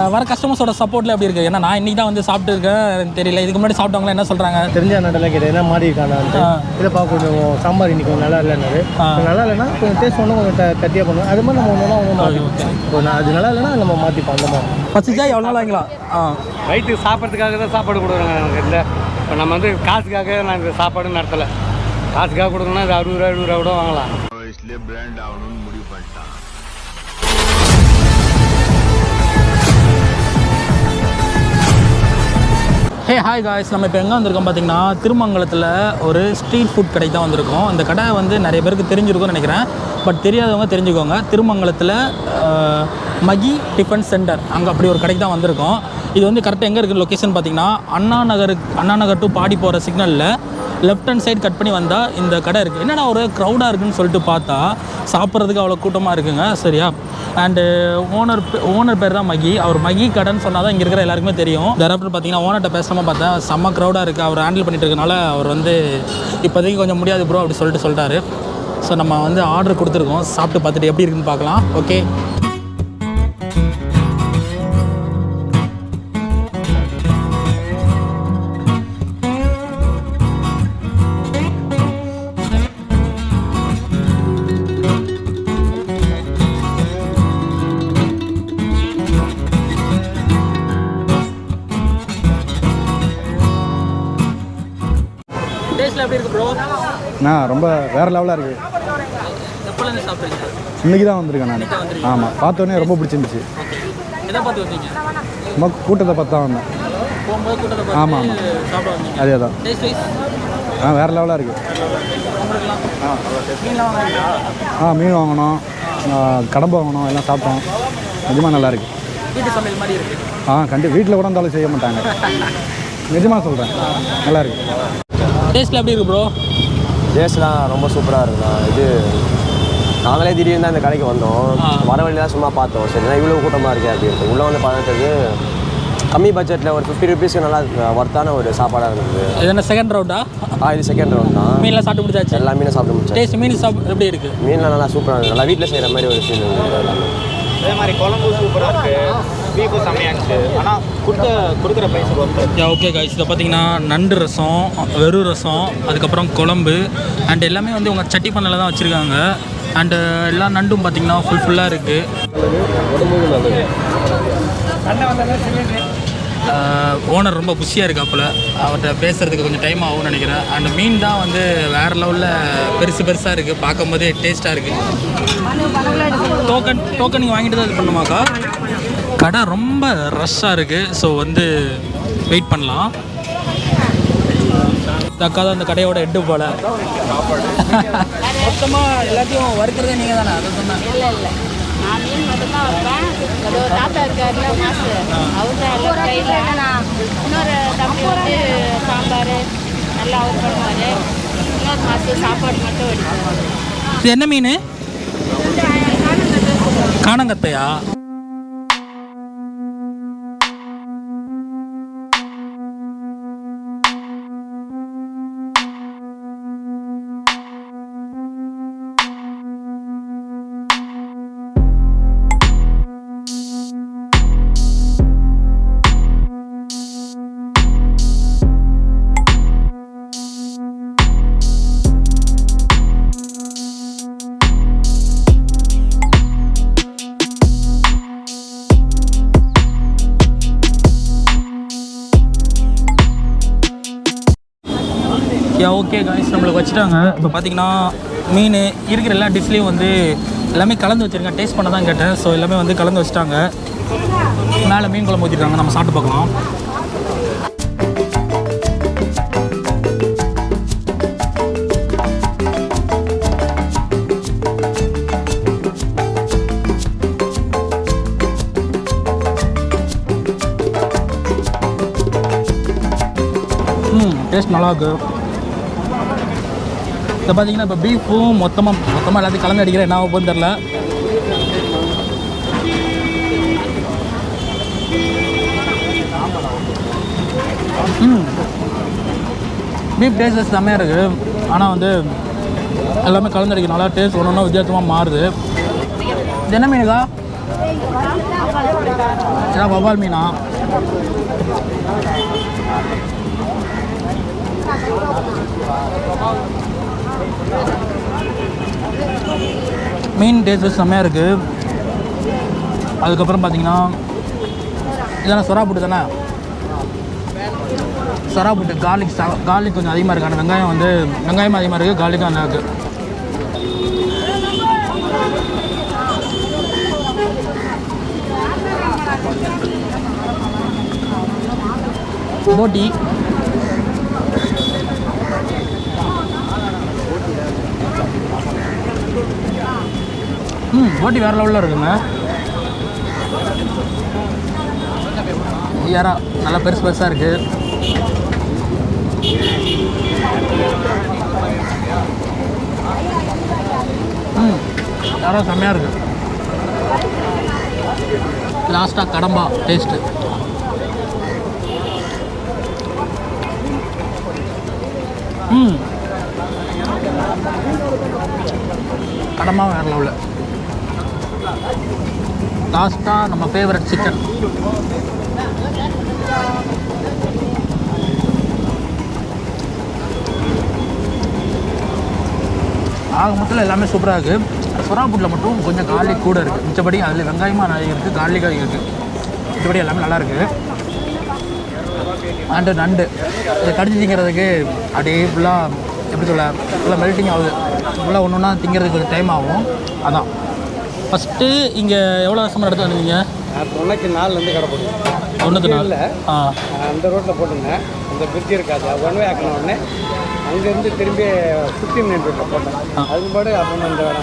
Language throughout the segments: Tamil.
வர கஸ்டமர்ஸோட சப்போர்ட்டில் எப்படி இருக்குது? ஏன்னா நான் இன்றைக்கி தான் வந்து சாப்பிட்டு இருக்கேன், எனக்கு தெரியல. இதுக்கு முன்னாடி சாப்பிட்டவங்களாம் என்ன சொல்கிறாங்க? தெரிஞ்ச அண்ணாட்டெல்லாம் கேட்டேன் என்ன மாறி இருக்கானான்ட்டு. இல்லைப்பா கொஞ்சம் சாம்பார் இன்னைக்கு கொஞ்சம் நல்லா இல்லைன்னாரு. நல்லா இல்லைன்னா கொஞ்சம் டேஸ்ட் ஒன்றும் கொஞ்சம் கத்தியாக பண்ணுவோம். அது மாதிரி நம்ம ஒன்றும் மாற்றிப்போம். இப்போ நான் அது நல்லா இல்லைன்னா நம்ம மாற்றிப்போம். அந்த மாதிரி பசிச்சா எவ்வளோ நாள் வாங்கலாம்? வயிற்றுக்கு சாப்பிட்றதுக்காக தான் சாப்பாடு கொடுக்குறாங்க எனக்கு. இல்லை இப்போ நம்ம வந்து காசுக்காக நான் இந்த சாப்பாடு நடத்தலை. காசுக்காக கொடுக்கணும்னா இது 60 ரூபா 70 ரூபா கூட வாங்கலாம். வயசுலேயே பிராண்ட் ஆகணும்னு முடிவு பண்ணிட்டான். ஹே ஹாய் காய்ஸ், நம்ம இப்போ எங்கே வந்திருக்கோம் பார்த்தீங்கன்னா திருமங்கலத்தில் ஒரு ஸ்ட்ரீட் ஃபுட் கடைக்கு தான் வந்திருக்கோம். இந்த கடை வந்து நிறைய பேருக்கு தெரிஞ்சிருக்கும்னு நினைக்கிறேன், பட் தெரியாதவங்க தெரிஞ்சுக்கோங்க. திருமங்கலத்தில் மகி டிஃபன் சென்டர், அங்கே அப்படி ஒரு கடைக்கு தான் வந்திருக்கோம். இது வந்து கரெக்டாக எங்கே இருக்குது லொக்கேஷன் பார்த்தீங்கன்னா அண்ணா நகர் டு பாடி போகிற சிக்னலில் லெஃப்ட் ஹேண்ட் சைடு கட் பண்ணி வந்தால் இந்த கடை இருக்குது. என்னடா ஒரு க்ரௌடாக இருக்குதுன்னு சொல்லிட்டு பார்த்தா சாப்பிட்றதுக்கு அவ்வளோ கூட்டமாக இருக்குங்க. சரியா? அண்டு ஓனர் பேர் தான் மகி. அவர் மகி கடைன்னு சொன்னால் தான் இங்கே இருக்கிற எல்லாருக்குமே தெரியும். டேரக்டர் பார்த்தீங்கன்னா ஓனர்கிட்ட பேசாமல் பார்த்தேன், செம்ம க்ரௌடாக இருக்குது. அவர் ஹேண்டில் பண்ணிட்டு இருக்கனால அவர் வந்து இப்போதைக்கு கொஞ்சம் முடியாது ப்ரோ அப்படி சொல்லிட்டாரு. ஸோ நம்ம வந்து ஆர்டர் கொடுத்துருக்கோம். சாப்பிட்டு பார்த்துட்டு எப்படி இருக்குன்னு பார்க்கலாம். ஓகே, டேஸ்ட்ல எப்படி இருக்கு ப்ரோ? ரொம்ப வேறு லெவலாக இருக்குது. எப்போலேருந்து சாப்பிட்றீங்க? இன்றைக்கி தான் வந்திருக்கேன் நான். ஆமாம், பார்த்தோன்னே ரொம்ப பிடிச்சிருந்துச்சு. எதை பார்த்து வந்தீங்க? ரொம்ப கூட்டத்தை பார்த்து தான் வந்தேன். போகும்போது கூட்டத்தை ஆமாம் பார்த்து சாப்பிட வந்தீங்க. அதே தான். டேஸ்ட் வைஸ் வேறு லெவலாக இருக்குது. உங்களுக்குலாம் மீன்லாம் வாங்கினீங்களா? மீன் வாங்கினோம், கடம்பு வாங்கினோம், எல்லாம் சாப்பிட்டோம். நிஜமாக நல்லா இருக்குது. வீட்டு சமையல் மாதிரி இருக்குது. கண்டிப்பாக வீட்டில் கூட இருந்தாலும் செய்ய மாட்டாங்க. நிஜமாக சொல்கிறேன், நல்லா இருக்குது. டேஸ்ட்டில் எப்படி இருக்குது ப்ரோ? டேஸ்ட்லாம் ரொம்ப சூப்பராக இருக்குண்ணா. இது நாங்களே திடீர்னு தான் இந்த கடைக்கு வந்தோம். வர வழியெல்லாம் சும்மா பார்த்தோம். சரிண்ணா இவ்வளோ கூட்டமாக இருக்கே அப்படின்னு. உள்ளே வந்து பார்த்தது கம்மி பட்ஜெட்டில் ஒரு 50 ருபீஸ்க்கு நல்லா ஒர்த்தான ஒரு சாப்பாடாக இருந்தது. இது என்ன செகண்ட் ரவுண்டா? இது செகண்ட் ரவுண்ட் தான். மீன்லாம் சாப்பிட்டு முடிச்சாச்சு? எல்லா மீனும் சாப்பிட்டு முடிச்சாச்சு. டேஸ்ட் மீன் எப்படி இருக்குது? மீன்லாம் நல்லா சூப்பராக இருக்குது. நல்லா வீட்டில் செய்கிற மாதிரி ஒரு ஃபீல் இருக்குது எல்லாமே. அதே மாதிரி குழம்பு சூப்பராக இருக்குது, பீஃபும் செம்மையாக இருந்துச்சு. ஆனால் கொடுக்குற ப்ரைஸ் ரொம்ப ஓகே காய்ஸ், இதை பார்த்தீங்கன்னா நண்டு ரசம், வெறும் ரசம், அதுக்கப்புறம் குழம்பு அண்ட் எல்லாமே வந்து உங்கள் சட்டி பண்ணல தான் வச்சுருக்காங்க. அண்டு எல்லா நண்டும் பார்த்தீங்கன்னா ஃபுல்லாக இருக்குது. ஓனர் ரொம்ப புஷியாக இருக்காப்புல, அவர்கிட்ட பேசுகிறதுக்கு கொஞ்சம் டைம் ஆகும்னு நினைக்கிறேன். அண்ட் மீன் தான் வந்து வேறு லெவலில் பெருசாக இருக்குது, பார்க்கும் போதே டேஸ்ட்டாக இருக்குது. டோக்கன் நீங்கள் வாங்கிட்டு தான் இது பண்ணுமாக்கா? கடை ரொம்ப ரஷ்ஷாக இருக்குது. ஸோ வந்து வெயிட் பண்ணலாம். அக்கா தான் அந்த கடையோட ஹெட்டு போல். மொத்தமாக எல்லாத்தையும் வறுக்கிறதே நீங்கள் தானே? அதை சொன்னேன். இல்லை நான் மீன் மட்டும்தான் வைப்பேன். அது ஒரு தாத்தா இருக்காருல மாசு, அவர் தான் எல்லாம் கையில். இன்னொரு தம்பி வந்து சாம்பார் நல்லா அவர் பண்ணுவார். இன்னொரு மாசு சாப்பாடு மட்டும் வடிப்பார். இது என்ன மீன்? காணங்கத்தையா? ஓகே காய்ஸ், நம்மளுக்கு வச்சுட்டாங்க. இப்போ பார்த்தீங்கன்னா மீன் இருக்கிற எல்லா டிஷ்லேயும் வந்து எல்லாமே கலந்து வச்சுருங்க. டேஸ்ட் பண்ண தான் கேட்டேன். ஸோ எல்லாமே வந்து கலந்து வச்சுட்டாங்க. மேலே மீன் குழம்பு ஊற்றிருக்காங்க. நம்ம சாப்பிட்டு பார்க்கலாம். டேஸ்ட் நல்லாயிருக்கு. இதை பார்த்தீங்கன்னா இப்போ பீஃபும் மொத்தமாக எல்லாத்தையும் கலந்து அடிக்கிறேன். என்ன ஆகும் தெரில. பீஃப் டேஸ்ட் செம்மையாக இருக்குது. ஆனால் வந்து எல்லாமே கலந்து அடிக்கிறனால டேஸ்ட் ஒன்று ஒன்றா வித்தியாசமாக மாறுது. இது என்ன மீனுக்கா? இதான் வவ்வால் மீனா? மீன் டேஸ்ட்டு செம்மையாக இருக்குது. அதுக்கப்புறம் பார்த்தீங்கன்னா இதெல்லாம் சொரா புட்டு தானே? சொரா புட்டு கார்லிக் கொஞ்சம் அதிகமாக இருக்குது. ஆனால் வெங்காயம் அதிகமாக இருக்குது, கார்லிக்கும் நல்லா இருக்குது. போட்டி போட்டி வேறு லெவலில் இருக்குங்க. யாரா நல்லா பெருசாக இருக்குது. யாரா செம்மையாக இருக்குது. லாஸ்ட்டாக கடம்பா டேஸ்ட்டு. கடம்பா வேறு லெவலில். லாஸ்ட்டாக நம்ம ஃபேவரட் சிக்கன். ஆக மொத்தத்தில் எல்லாமே சூப்பராக இருக்குது. சொரா புட்டில் மட்டும் கொஞ்சம் கார்லிக் கூட இருக்குது. மிச்சபடி அதில் வெங்காயமாக நிறைய இருக்குது, கார்லிக்காக இருக்குது. மிச்சபடி எல்லாமே நல்லா இருக்குது. அண்டு நண்டு இதை கடிச்சு திங்கிறதுக்கு அப்படியே ஃபுல்லாக எப்படி ஃபுல்லாக மெல்ட்டிங் ஆகுது. ஃபுல்லாக ஒன்று ஒன்றா திங்கிறதுக்கு கொஞ்சம் டைம் ஆகும். அதான் ஃபஸ்ட்டு இங்கே எவ்வளோ வருஷமாக எடுத்து வந்தீங்க? நான் 94 கடை போட்டுருக்கேன். 94 அந்த ரோட்டில் போட்டுருந்தேன். அந்த பிரிட்ஜ் இருக்காது, ஒன் வே ஆக்கின உடனே அங்கேருந்து திரும்பி 15 ரோட்டில் போட்டேன். அதுக்கு பாடு அப்புறம் இந்த வேலை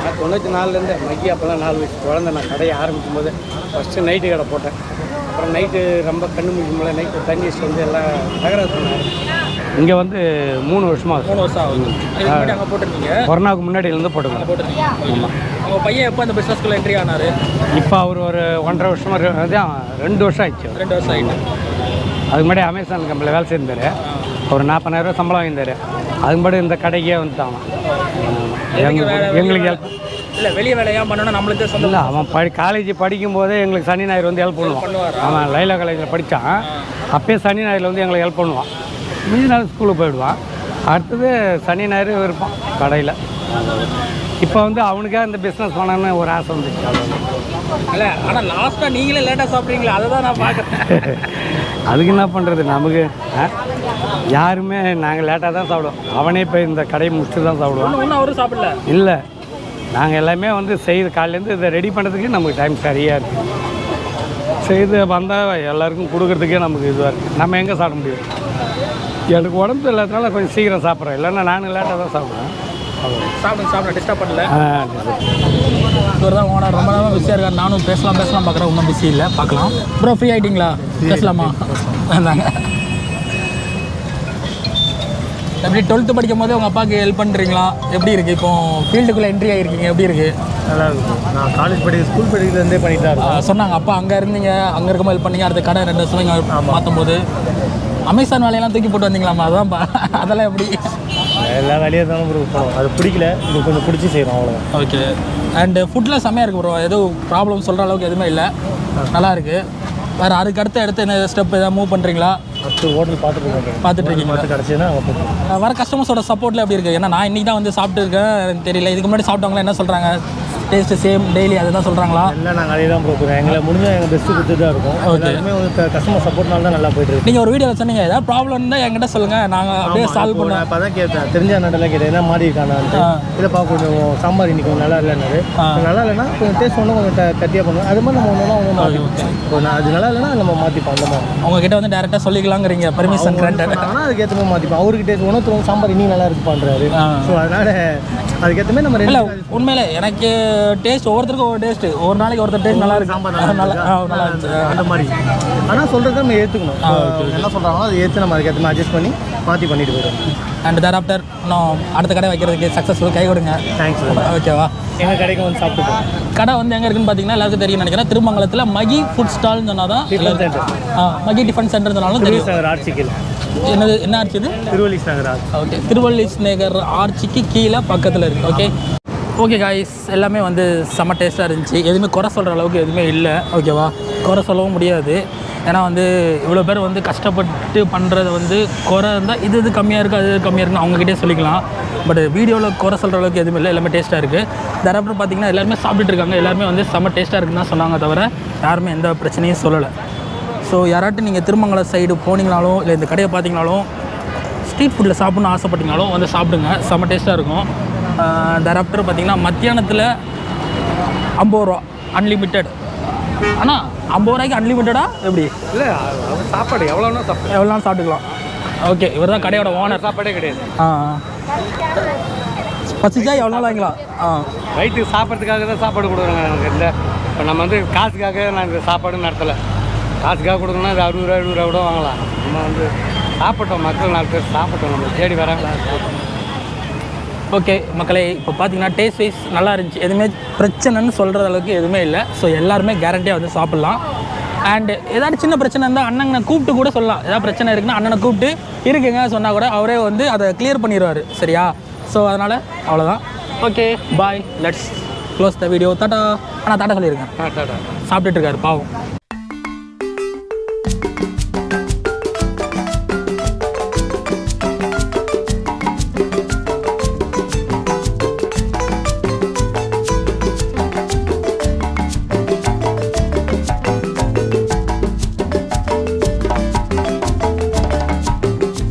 நான் 94 மக்கி அப்போல்லாம் 4 வயசு குழந்தை. நான் கடையை ஆரம்பிக்கும் போது ஃபஸ்ட்டு நைட்டு கடை போட்டேன். அப்புறம் நைட்டு ரொம்ப கண்ணு முடிக்கும் போது நைட்டு தண்ணி வச்சுட்டு வந்து எல்லாம் தகராறு பண்ணார். இங்கே வந்து 3 வருஷமாக 3 வருஷம் ஆகுது. அங்கே போட்டிருக்கீங்க? கொரோனாவுக்கு முன்னாடியிலேருந்து போட்டுருக்கேன். ஆமாம். உங்கள் பையன் எப்போ அந்த பிஸ்னஸ்க்குள்ளே என்ட்ரி ஆனார்? இப்போ அவர் ஒரு 1.5 வருஷமாக அதான் 2 வருஷம் ஆயிடுச்சு. 2 வருஷம் ஆகிட்டு. அதுக்கு முன்னாடி அமேசான் கம்பெனியில் வேலை செய்திருந்தார். ஒரு 40,000 சம்பளம் வாங்கியிருந்தார். அதுக்கு முன்னாடி இந்த கடைக்கே வந்துட்டான். எங்களுக்கு ஹெல்ப் இல்லை, வெளியே வேலையாக பண்ணணும் நம்மளுக்கு சொந்தம் இல்லை. அவன் காலேஜ் படிக்கும் போதே எங்களுக்கு சனி ஞாயிறு வந்து ஹெல்ப் பண்ணுவான். அவன் லைலா காலேஜில் படித்தான். அப்போயே சனி ஞாயிறில் வந்து எங்களுக்கு ஹெல்ப் பண்ணுவான். மீதி நாள் ஸ்கூலுக்கு போயிடுவான். அடுத்தது சனி ஞாயிறு இருப்பான் கடையில். இப்போ வந்து அவனுக்கே இந்த பிஸ்னஸ் பண்ணணும்னு ஒரு ஆசை வந்துச்சு. இல்லை, ஆனால் லாஸ்ட்டாக நீங்களே லேட்டாக சாப்பிட்றீங்களா? அதை தான் நான் பார்க்குறேன். அதுக்கு என்ன பண்ணுறது, நமக்கு யாருமே நாங்கள் லேட்டாக தான் சாப்பிடுவோம். அவனே இப்போ இந்த கடையை முடிச்சுட்டு தான் சாப்பிடுவோம். ஒன்றும் அவரும் சாப்பிடல? இல்லை, நாங்கள் எல்லாமே வந்து செய்து காலையிலேருந்து இதை ரெடி பண்ணுறதுக்கு நமக்கு டைம் சரியாக இருக்குது. செய்து வந்தால் எல்லாருக்கும் கொடுக்குறதுக்கே நமக்கு இதுவாக இருக்குது. நம்ம எங்கே சாப்பிட முடியும்? எனக்கு உடம்பு இல்லாதனால கொஞ்சம் சீக்கிரம் சாப்பிட்றேன். இல்லைன்னா நானும் லேட்டாக தான் சாப்பிடுவேன். சாப்பிட டிஸ்டர்ப் பண்ணல. இவர் தான் ஓனர். ரொம்ப நேரம் பிஸியாக இருக்கார். நானும் பேசலாம் பார்க்குறேன். ஒன்றும் பிஸி இல்லை, பார்க்கலாம். ப்ரோ ஃப்ரீ ஆகிட்டிங்களா? பேசலாமா? வேண்டாங்க. எப்படி 12th படிக்கும் போதே உங்கள் அப்பாவுக்கு ஹெல்ப் பண்ணுறீங்களா? எப்படி இருக்குது? இப்போ ஃபீல்டுக்குள்ளே என்ட்ரி ஆகிருக்கீங்க, எப்படி இருக்குது? நல்லா இருக்கும். நான் காலேஜ் ஸ்கூல் படிக்கிறதுலேருந்தே பண்ணிட்டு தான் இருக்கேன். சொன்னாங்க அப்பா அங்கே இருந்தீங்க, அங்கே இருக்கும்போது ஹெல்ப் பண்ணீங்க. அடுத்த கடை 2 வருஷம் இங்கே மாற்றும் போது அமேசான் வேலையெல்லாம் தூக்கி போட்டு வந்தீங்களாமா? அதான் அதெல்லாம் எப்படி? எல்லா வேலையாக இருந்தாலும் ப்ரோ போகிறோம். அது பிடிக்கல, இது கொஞ்சம் பிடிச்சி செய்கிறோம், அவ்வளோதான். ஓகே. அண்டு ஃபுட்டில் செம்மையாக இருக்குது ப்ரோ. எதுவும் ப்ராப்ளம் சொல்கிற அளவுக்கு எதுவுமே இல்லை, நல்லா இருக்குது. வேறு அதுக்கு அடுத்து என்ன ஸ்டெப் எதாவது மூவ் பண்ணுறீங்களா? அடுத்து ஹோட்டல் பார்த்துட்டு இருக்கீங்களா? கிடச்சின்னா வர கஸ்டமர்ஸோட சப்போர்ட்டில் எப்படி இருக்குது? ஏன்னா நான் இன்றைக்கி தான் வந்து சாப்பிட்டு இருக்கேன், எனக்கு தெரியல. இதுக்கு முன்னாடி சாப்பிட்டவங்களாம் என்ன சொல்கிறாங்க? டேஸ்ட்டு சேம் டெய்லி அதை தான் சொல்கிறாங்களா? இல்லை, நாங்கள் அதே தான் போகிறோம். எங்களை முடிஞ்சால் எங்கள் பெஸ்ட்டு கொடுத்துட்டு தான் இருக்கும். எல்லாருமே வந்து கஸ்டமர் சப்போர்ட்னால தான் நல்லா போய்ட்டு இருக்கு. நீங்கள் ஒரு வீடியோவில் சொன்னீங்க, ஏதாவது ப்ராப்ளம் இருந்தால் என்கிட்ட சொல்லுங்கள், நாங்கள் அப்படியே சால்வ் பண்ணுவோம். இப்போ தான் கேட்டேன், தெரிஞ்ச அண்ணாட்டெல்லாம் கேட்டேன், என்ன மாறி இருக்கானான்ட்டு. இதை பார்க்க கொஞ்சம் சாம்பார் இன்னைக்கு கொஞ்சம் நல்லா இல்லைன்னாரு. நல்லா இல்லைன்னா கொஞ்சம் டேஸ்ட் ஒன்றும் கொஞ்சம் கட்டியாக பண்ணுவோம். அது மாதிரி நம்ம ஒன்று மாற்றிப்போம். இப்போ நான் அது நல்லா இல்லைன்னா நம்ம மாற்றிப்போம். அந்த மாதிரி உங்ககிட்ட வந்து டேரெக்டாக சொல்லிக்கலாங்கிறீங்க, பர்மிஷன் கிராண்டட். ஆனால் அதுக்கேற்ற மாதிரி மாற்றிப்போம். அவருக்கு டேஸ்ட் ஒன்றும் சாம்பார் இன்னும் நல்லா இருக்கு பண்ணுறாரு. ஸோ அதனால் அதுக்கேற்ற மாதிரி நம்ம இல்லை, உண்மையிலே எனக்கு டேஸ்ட் ஒவ்வொருத்தருக்கும் ஒவ்வொரு டேஸ்ட்டு. ஒரு நாளைக்கு ஒருத்தர் டேஸ்ட் நல்லா இருக்கு, சாம்பார் நல்லா இருந்துச்சு அந்த மாதிரி. ஆனால் சொல்கிறத நம்ம ஏற்றுக்கணும். என்ன சொல்கிறாங்களோ அதை ஏற்று நம்ம அதுக்கேற்ற மாதிரி அட்ஜஸ்ட் பண்ணி மாற்றி பண்ணிட்டு போயிடுவோம். அண்ட் தேர் ஆஃப்டர் இன்னும் அடுத்த கடை வைக்கிறதுக்கு சக்ஸஸ்ஃபுல் கை கொடுங்க. தேங்க்ஸ். ஓகேவா? எங்கள் கடைக்கு வந்து சாப்பிட்டு கடை வந்து எங்கே இருக்குன்னு பார்த்தீங்கன்னா எல்லாருக்கும் தெரியும் நினைக்கிறேன். திருமங்கலத்தில் மகி ஃபுட் ஸ்டால்னு சொன்னால் தான் மகி டிஃபன் சென்டர் சொன்னாலும் தெரியும். ஆர்ச்சிக்கில் என்ன ஆர்ச்சி இது? திருவள்ளி நகர் ஆர்ச்சி. ஓகே, திருவள்ளி நகர் ஆர்ச்சிக்கு கீழே பக்கத்தில் இருக்குது. ஓகே, ஓகே காய்ஸ், எல்லாமே வந்து செம்ம டேஸ்ட்டாக இருந்துச்சு. எதுவுமே குறை சொல்கிற அளவுக்கு எதுவுமே இல்லை. ஓகேவா, குறை சொல்லவும் முடியாது. ஏன்னா வந்து இவ்வளோ பேர் வந்து கஷ்டப்பட்டு பண்ணுறத வந்து குறை இருந்தால் இது கம்மியாக இருக்குது, அது கம்மியாக இருக்குன்னு அவங்ககிட்டே சொல்லிக்கலாம். பட் வீடியோவில் குறை சொல்கிற அளவுக்கு எதுவுமே இல்லை, எல்லாமே டேஸ்ட்டாக இருக்குது. தரப்புறம் பார்த்தீங்கன்னா எல்லாருமே சாப்பிட்டுட்டு இருக்காங்க. எல்லாருமே வந்து செம்ம டேஸ்ட்டாக இருக்குன்னு தான் சொன்னாங்க, தவிர யாருமே எந்த பிரச்சனையும் சொல்லலை. ஸோ யாராட்டும் நீங்கள் திருமங்கலம் சைடு போனீங்கனாலும் இல்லை இந்த கடையை பார்த்தீங்கனாலும் ஸ்ட்ரீட் ஃபுட்டில் சாப்பிட்ணுன்னு ஆசைப்பட்டீங்கனாலும் வந்து சாப்பிடுங்க, செம்ம டேஸ்ட்டாக இருக்கும். தரப்புறம் பார்த்தீங்கன்னா மத்தியானத்தில் 50 ரூபா அன்லிமிட்டெட். ஆனால் 50 ரூபாய்க்கு அன்லிமிட்டடா எப்படி? இல்லை சாப்பாடு எவ்வளோன்னா சாப்பிடு, எவ்வளோ நாள் சாப்பிட்டுக்கலாம். ஓகே, இவர் தான் கடையோட ஓனர். சாப்பாடே கிடையாது. பசிச்சா எவ்வளோ நாள் வாங்கிக்கலாம். வயிற்றுக்கு சாப்பிட்றதுக்காக தான் சாப்பாடு கொடுக்குறாங்க எனக்கு. இல்லை இப்போ நம்ம வந்து காசுக்காக நான் இந்த சாப்பாடு நடத்தலை. காசுக்காக கொடுக்கணும்னா இது 60 ரூபா 70 ரூபா கூட வாங்கலாம். நம்ம வந்து சாப்பிட்டோம், மக்கள் 4 பேர் சாப்பிட்டோம், நம்ம தேடி வராங்களா சாப்பிட்டோம். ஓகே மக்களே, இப்போ பார்த்தீங்கன்னா டேஸ்ட் வைஸ் நல்லா இருந்துச்சு. எதுவுமே பிரச்சனைன்னு சொல்கிற அளவுக்கு எதுவுமே இல்லை. ஸோ எல்லாருமே கேரண்டியாக வந்து சாப்பிட்லாம். அண்டு ஏதாவது சின்ன பிரச்சனை இருந்தால் அண்ணனை கூப்பிட்டு கூட சொல்லலாம். ஏதாவது பிரச்சனை இருக்குன்னா அண்ணனை கூப்பிட்டு இருக்குங்க சொன்னால் கூட அவரே வந்து அதை கிளியர் பண்ணிடுவார். சரியா? ஸோ அதனால் அவ்வளோதான். Okay, bye, let's close the video. Tata. ஆனால் டாட்டா சொல்லியிருக்கேன். டாட்டா. சாப்பிட்டுட்டு இருக்காரு பாவம்.